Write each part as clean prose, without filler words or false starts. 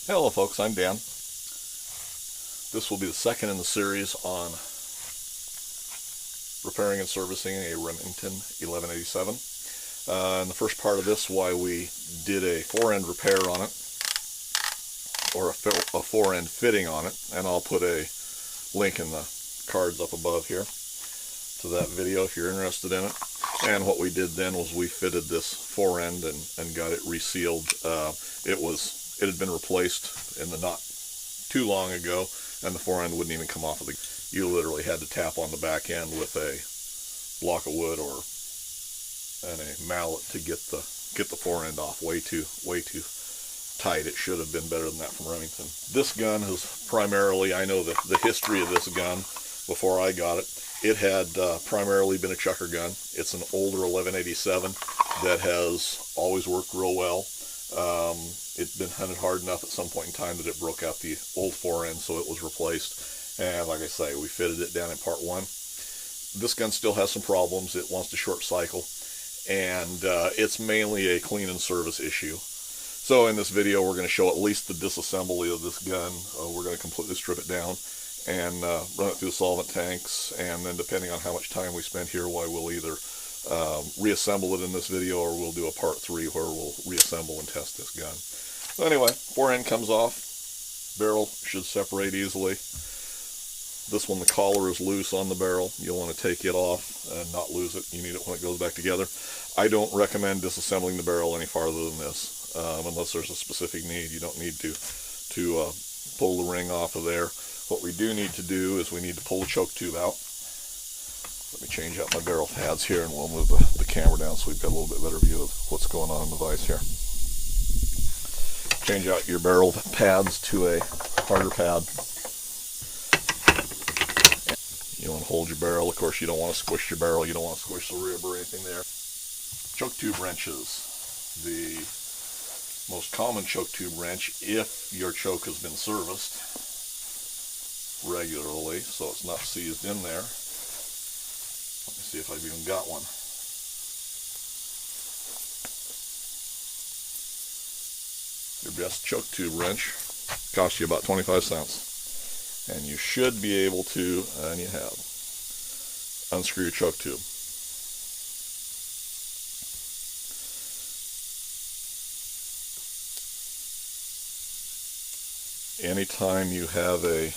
Hello folks, I'm Dan. This will be the second in the series on repairing and servicing a Remington 1187. In the first part of this, why we did a Forend repair on it, or a Forend fitting on it, and I'll put a link in the cards up above here to that video if you're interested in it. And what we did then was we fitted this Forend and got it resealed. It had been replaced in the not too long ago, and the Forend wouldn't even come off of the. You literally had to tap on the back end with a block of wood and a mallet to get the Forend off. Way too tight. It should have been better than that from Remington. This gun is primarily, I know the history of this gun before I got it. It had primarily been a chucker gun. It's an older 1187 that has always worked real well. It'd been hunted hard enough at some point in time that it broke out the old Forend, so it was replaced. And like I say, we fitted it down in part one. This gun still has some problems. It wants to short cycle, and it's mainly a clean and service issue. So in this video, we're going to show at least the disassembly of this gun. We're going to completely strip it down and run it through the solvent tanks, and then depending on how much time we spend here, we'll either reassemble it in this video, or we'll do a part 3 where we'll reassemble and test this gun. So anyway, Forend comes off, barrel should separate easily. This one, the collar is loose on the barrel. You'll want to take it off and not lose it. You need it when it goes back together. I don't recommend disassembling the barrel any farther than this, unless there's a specific need. You don't need to pull the ring off of there. What we do need to do is we need to pull the choke tube out. Let me change out my barrel pads here, and we'll move the camera down so we've got a little bit better view of what's going on in the vise here. Change out your barrel pads to a harder pad. You want to hold your barrel. Of course, you don't want to squish your barrel. You don't want to squish the rib or anything there. Choke tube wrenches. The most common choke tube wrench, if your choke has been serviced regularly, so it's not seized in there. Let me see if I've even got one. Your best choke tube wrench costs you about 25 cents. And you should be able to, and you have, unscrew your choke tube. Anytime you have a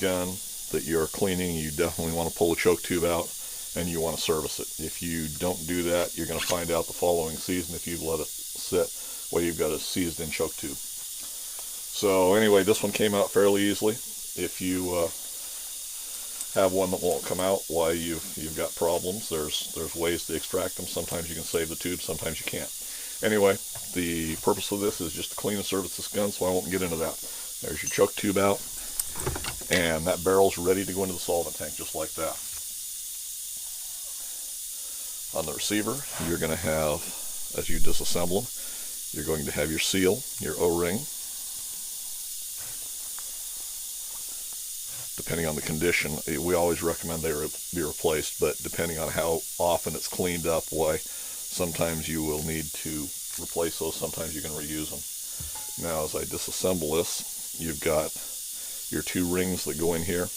gun that you're cleaning, you definitely want to pull the choke tube out and you want to service it. If you don't do that, you're going to find out the following season, if you've let it sit, well, you've got a seized in choke tube. So anyway, this one came out fairly easily. If you have one that won't come out, why you've got problems. There's ways to extract them. Sometimes you can save the tube, sometimes you can't. Anyway, the purpose of this is just to clean and service this gun, so I won't get into that. There's your choke tube out, and that barrel's ready to go into the solvent tank just like that. On the receiver, you're going to have, as you disassemble them, you're going to have your seal, your O-ring. Depending on the condition, we always recommend they be replaced, but depending on how often it's cleaned up, why sometimes you will need to replace those, sometimes you can reuse them. Now as I disassemble this, you've got your 2 rings that go in here,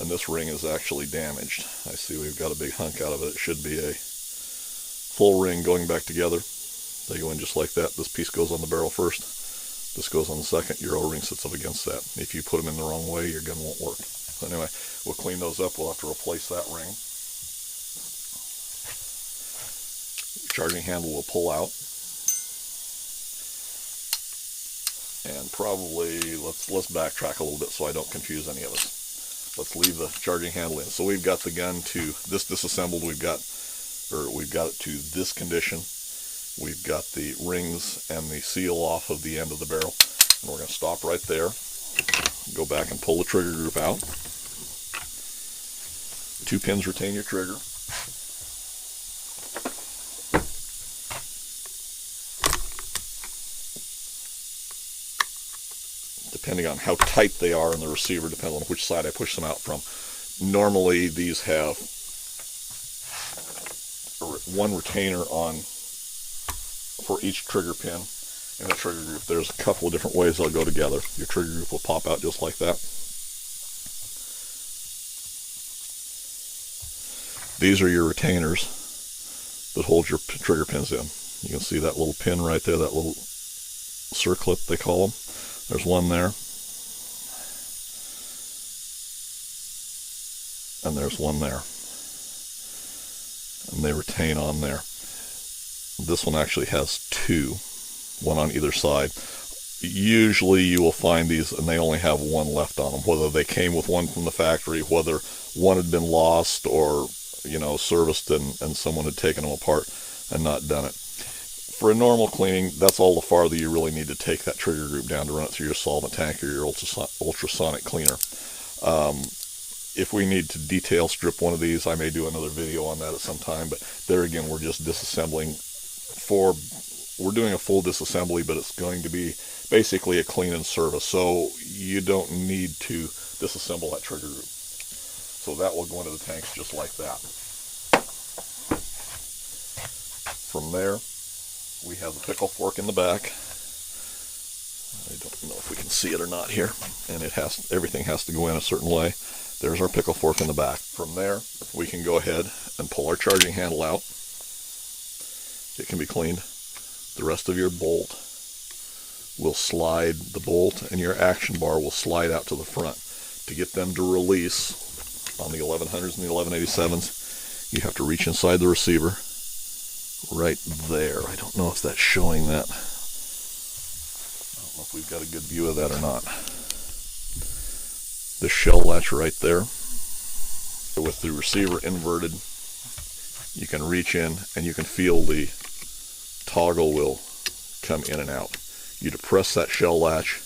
and this ring is actually damaged. I see we've got a big hunk out of it. It should be a full ring going back together. They go in just like that. This piece goes on the barrel first. This goes on the second. Your O-ring sits up against that. If you put them in the wrong way, your gun won't work. So anyway, we'll clean those up. We'll have to replace that ring. Charging handle will pull out. And probably, let's backtrack a little bit so I don't confuse any of us. Let's leave the charging handle in. So we've got the gun to this disassembled. We've got it to this condition. We've got the rings and the seal off of the end of the barrel. And we're going to stop right there. Go back and pull the trigger group out. 2 pins retain your trigger. Depending on how tight they are in the receiver, depends on which side I push them out from. Normally these have one retainer on for each trigger pin, in the trigger group. There's a couple of different ways they'll go together. Your trigger group will pop out just like that. These are your retainers that hold your trigger pins in. You can see that little pin right there, that little circlet they call them. There's one there. And there's one there. And they retain on there. This one actually has two, one on either side. Usually you will find these and they only have one left on them, whether they came with one from the factory, whether one had been lost or, you know, serviced and someone had taken them apart and not done it. For a normal cleaning, that's all the farther you really need to take that trigger group down to run it through your solvent tank or your ultrasonic cleaner. If we need to detail strip one of these, I may do another video on that at some time, but there again, we're just disassembling we're doing a full disassembly, but it's going to be basically a clean and service, so you don't need to disassemble that trigger group. So that will go into the tanks just like that. From there, we have the pickle fork in the back. I don't know if we can see it or not here, and everything has to go in a certain way. There's our pickle fork in the back. From there, we can go ahead and pull our charging handle out. It can be cleaned. The rest of your bolt will slide, the bolt and your action bar will slide out to the front. To get them to release on the 1100s and the 1187s, you have to reach inside the receiver right there. I don't know if that's showing that. I don't know if we've got a good view of that or not. The shell latch right there. With the receiver inverted, you can reach in and you can feel the toggle will come in and out. You depress that shell latch,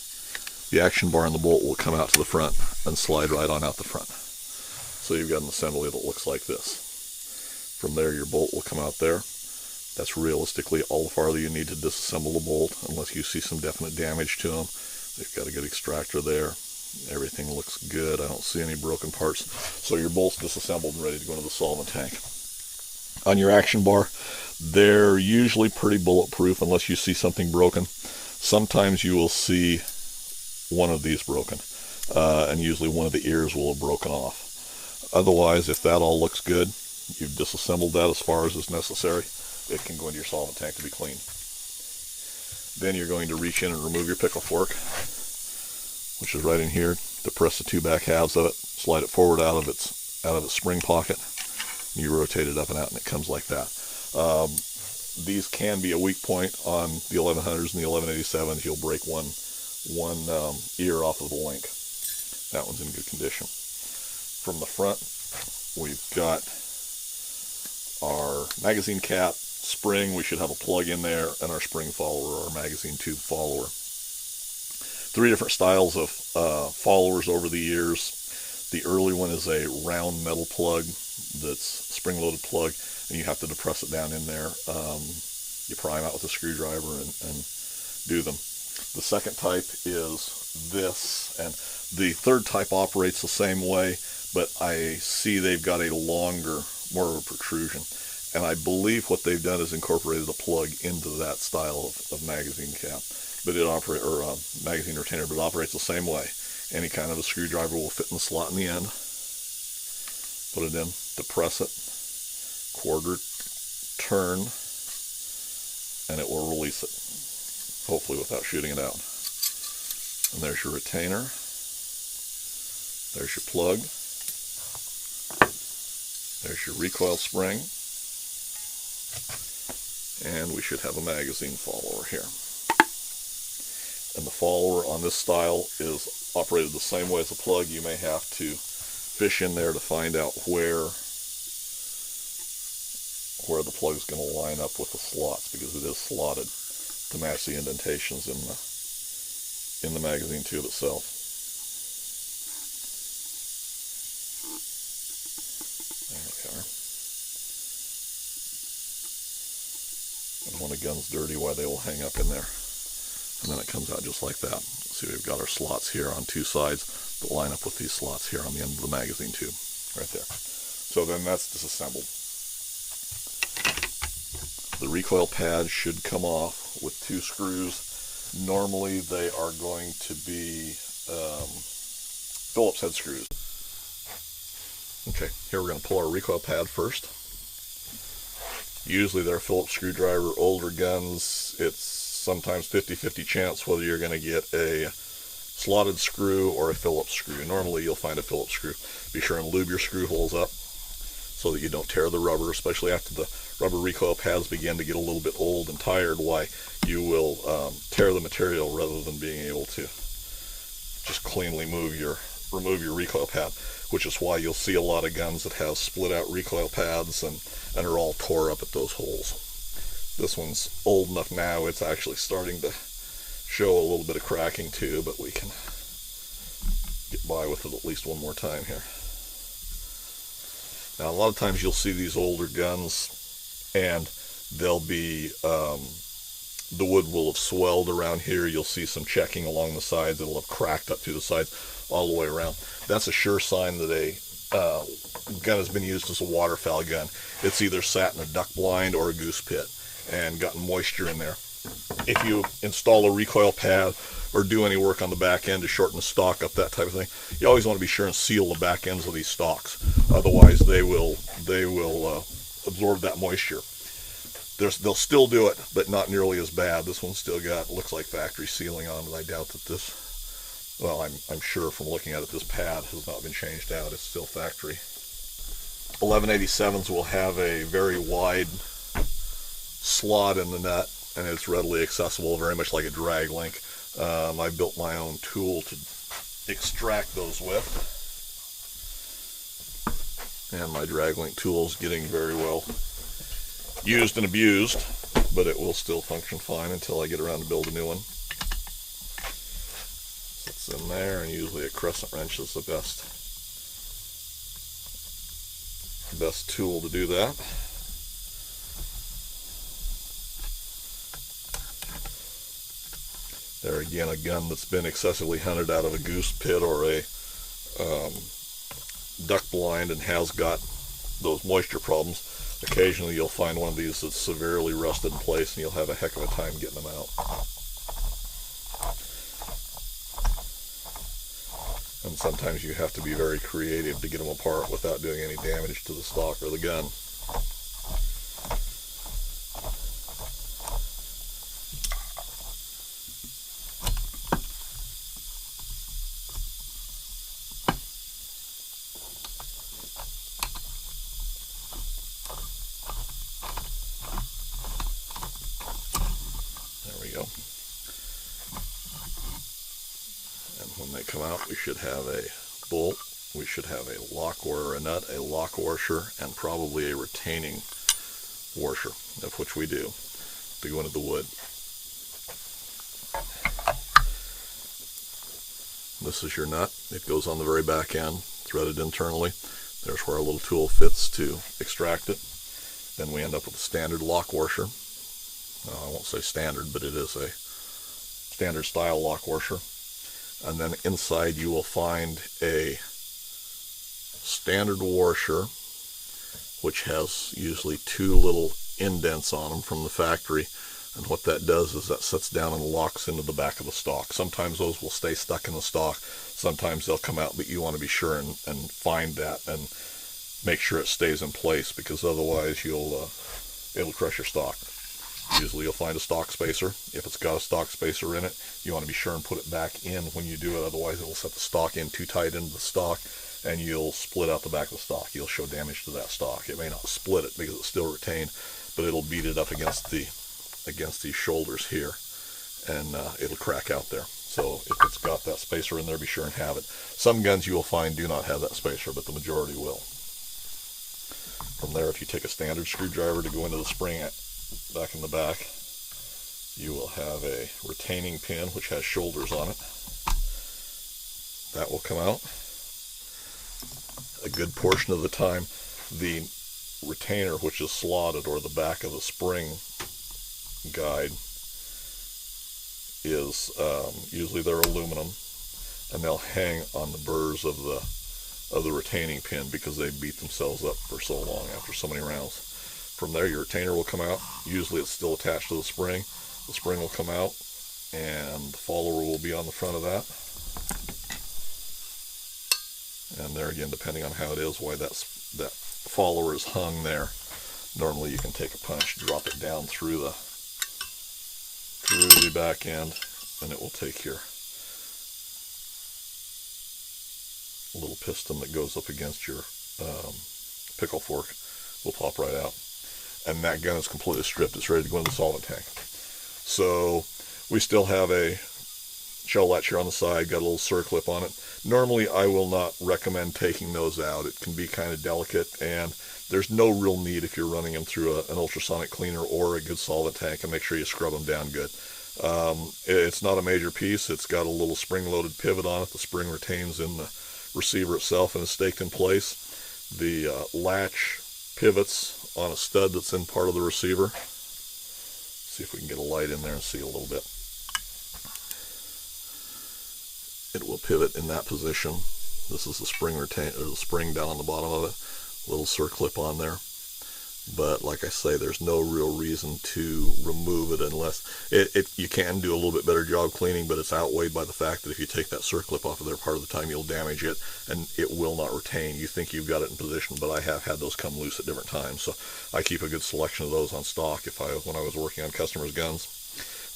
the action bar and the bolt will come out to the front and slide right on out the front. So you've got an assembly that looks like this. From there, your bolt will come out there. That's realistically all the farther you need to disassemble the bolt, unless you see some definite damage to them. They've got a good extractor there. Everything looks good. I don't see any broken parts. So your bolt's disassembled and ready to go into the solvent tank. On your action bar, they're usually pretty bulletproof unless you see something broken. Sometimes you will see one of these broken, and usually one of the ears will have broken off. Otherwise, if that all looks good, you've disassembled that as far as is necessary, it can go into your solvent tank to be cleaned. Then you're going to reach in and remove your pickle fork, which is right in here. Depress the two back halves of it, slide it forward out of its spring pocket. You rotate it up and out and it comes like that. These can be a weak point on the 1100s and the 1187s. You'll break one ear off of the link. That one's in good condition. From the front, we've got our magazine cap, spring. We should have a plug in there, and our spring follower, our magazine tube follower. 3 different styles of followers over the years. The early one is a round metal plug that's spring-loaded plug, and you have to depress it down in there. You pry them out with a screwdriver and do them. The second type is this, and the third type operates the same way, but I see they've got a longer, more of a protrusion. And I believe what they've done is incorporated a plug into that style of magazine cap, but magazine retainer, but it operates the same way. Any kind of a screwdriver will fit in the slot in the end. Put it in, depress it, quarter turn, and it will release it, hopefully without shooting it out. And there's your retainer. There's your plug. There's your recoil spring. And we should have a magazine follower here. And the follower on this style is operated the same way as the plug. You may have to fish in there to find out where the plug is going to line up with the slots, because it is slotted to match the indentations in the magazine tube itself. There we are. And when a gun's dirty, why they will hang up in there. And then it comes out just like that. See, we've got our slots here on 2 sides that line up with these slots here on the end of the magazine tube, right there. So then that's disassembled. The recoil pad should come off with 2 screws Normally they are going to be Phillips head screws. Okay, here we're going to pull our recoil pad first. Usually they're Phillips screwdriver. Older guns, it's sometimes 50-50 chance whether you're going to get a slotted screw or a Phillips screw. Normally you'll find a Phillips screw. Be sure and lube your screw holes up so that you don't tear the rubber, especially after the rubber recoil pads begin to get a little bit old and tired. Why, you will tear the material rather than being able to just cleanly remove your recoil pad, which is why you'll see a lot of guns that have split out recoil pads and are all tore up at those holes. This one's old enough now, it's actually starting to show a little bit of cracking too, but we can get by with it at least one more time here. Now, a lot of times you'll see these older guns and they'll be, the wood will have swelled around here. You'll see some checking along the sides. It'll have cracked up through the sides all the way around. That's a sure sign that a gun has been used as a waterfowl gun. It's either sat in a duck blind or a goose pit and gotten moisture in there. If you install a recoil pad or do any work on the back end to shorten the stock up, that type of thing, you always want to be sure and seal the back ends of these stocks. Otherwise they will absorb that moisture. They'll still do it, but not nearly as bad. This one's still got, looks like factory sealing on it. I doubt that this, well, I'm sure from looking at it, this pad has not been changed out. It's still factory. 1187s will have a very wide slot in the nut, and it's readily accessible, very much like a drag link. I built my own tool to extract those with, and my drag link tool is getting very well used and abused, but it will still function fine until I get around to build a new one. Sits in there, and usually a crescent wrench is the best tool to do that. There again, a gun that's been excessively hunted out of a goose pit or a duck blind and has got those moisture problems. Occasionally you'll find one of these that's severely rusted in place, and you'll have a heck of a time getting them out. And sometimes you have to be very creative to get them apart without doing any damage to the stock or the gun. When they come out, we should have a bolt, we should have a lock or a nut, a lock washer, and probably a retaining washer, of which we do, to go into the wood. This is your nut. It goes on the very back end, threaded internally. There's where our little tool fits to extract it. Then we end up with a standard lock washer. I won't say standard, but it is a standard style lock washer. And then inside you will find a standard washer, which has usually two little indents on them from the factory. And what that does is that sets down and locks into the back of the stock. Sometimes those will stay stuck in the stock. Sometimes they'll come out, but you want to be sure and find that and make sure it stays in place, because otherwise it'll crush your stock. Usually you'll find a stock spacer. If it's got a stock spacer in it, you want to be sure and put it back in when you do it. Otherwise it'll set the stock in too tight into the stock, and you'll split out the back of the stock. You'll show damage to that stock. It may not split it because it's still retained, but it'll beat it up against these shoulders here, and it'll crack out there. So if it's got that spacer in there, be sure and have it. Some guns you will find do not have that spacer, but the majority will. From there, if you take a standard screwdriver to go into the spring back in the back, you will have a retaining pin which has shoulders on it. That will come out. A good portion of the time, the retainer, which is slotted, or the back of the spring guide, is usually they're aluminum, and they'll hang on the burrs of the retaining pin because they beat themselves up for so long after so many rounds. From there, your retainer will come out. Usually it's still attached to the spring. The spring will come out, and the follower will be on the front of that. And there again, depending on how it is, why that follower is hung there. Normally you can take a punch, drop it down through the back end, and it will take your little piston that goes up against your pickle fork, will pop right out. And that gun is completely stripped. It's ready to go in the solvent tank. So we still have a shell latch here on the side, got a little circlip on it. Normally I will not recommend taking those out. It can be kind of delicate, and there's no real need if you're running them through an ultrasonic cleaner or a good solvent tank, and make sure you scrub them down good. It's not a major piece. It's got a little spring-loaded pivot on it. The spring retains in the receiver itself and is staked in place. The latch pivots on a stud that's in part of the receiver. See if we can get a light in there and see a little bit. It will pivot in that position. This is the spring the spring down on the bottom of it. Little circlip on there. But like I say, there's no real reason to remove it unless you can do a little bit better job cleaning, but it's outweighed by the fact that if you take that circlip off of there, part of the time you'll damage it and it will not retain. You think you've got it in position, but I have had those come loose at different times. So I keep a good selection of those on stock when I was working on customers' guns.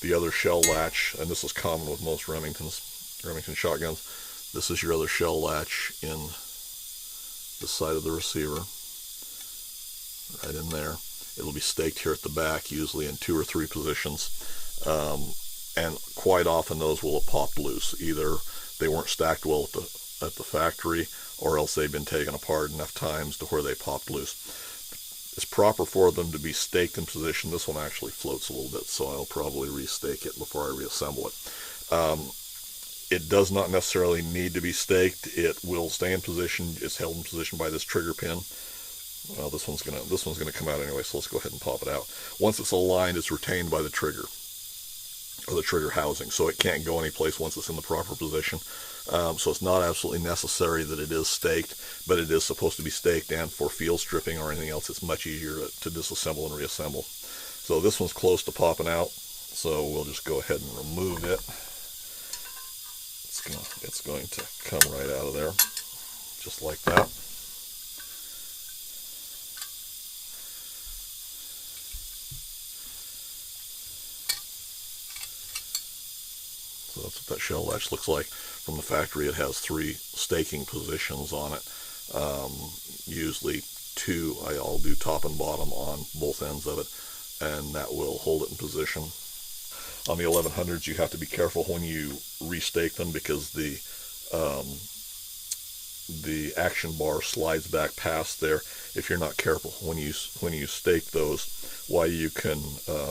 The other shell latch, and this is common with most Remington shotguns, this is your other shell latch in the side of the receiver. Right in there. It'll be staked here at the back, usually in 2 or 3 positions, and quite often those will have popped loose. Either they weren't stacked well at the factory, or else they've been taken apart enough times to where they popped loose. It's proper for them to be staked in position. This one actually floats a little bit, so I'll probably restake it before I reassemble it. It does not necessarily need to be staked. It will stay in position. It's held in position by this trigger pin. Well, this one's gonna come out anyway, so let's go ahead and pop it out. Once it's aligned, it's retained by the trigger, or the trigger housing, so it can't go anyplace once it's in the proper position. So it's not absolutely necessary that it is staked, but it is supposed to be staked, and for field stripping or anything else, it's much easier to disassemble and reassemble. So this one's close to popping out, so we'll just go ahead and remove it. It's going to come right out of there, just like that. So that's what that shell latch looks like. From the factory, it has 3 staking positions on it. Usually 2, I'll do top and bottom on both ends of it, and that will hold it in position. On the 1100s, you have to be careful when you restake them, because the action bar slides back past there. If you're not careful when you stake those, why you can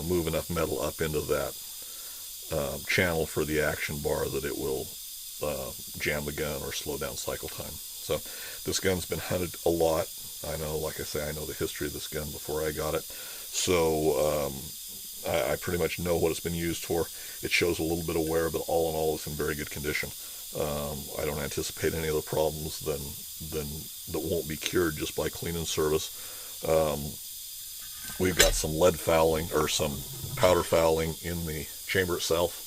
move enough metal up into that channel for the action bar that it will jam the gun or slow down cycle time. So this gun's been hunted a lot. I know, like I say, I know the history of this gun before I got it. So I pretty much know what it's been used for. It shows a little bit of wear, but all in all, it's in very good condition. I don't anticipate any other problems that won't be cured just by clean and service. We've got some lead fouling, or some powder fouling in the chamber itself.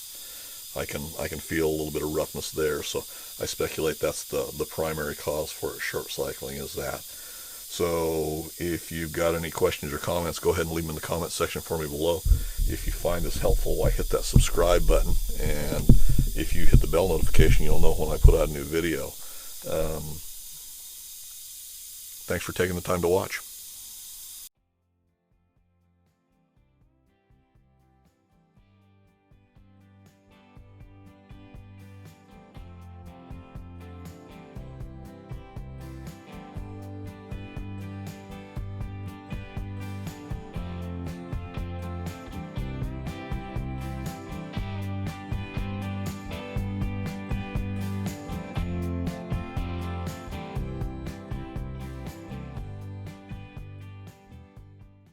I can feel a little bit of roughness there, so I speculate that's the primary cause for it short cycling, is that. So if you've got any questions or comments, go ahead and leave them in the comment section for me below. If you find this helpful, why hit that subscribe button, and if you hit the bell notification, you'll know when I put out a new video. Thanks for taking the time to watch.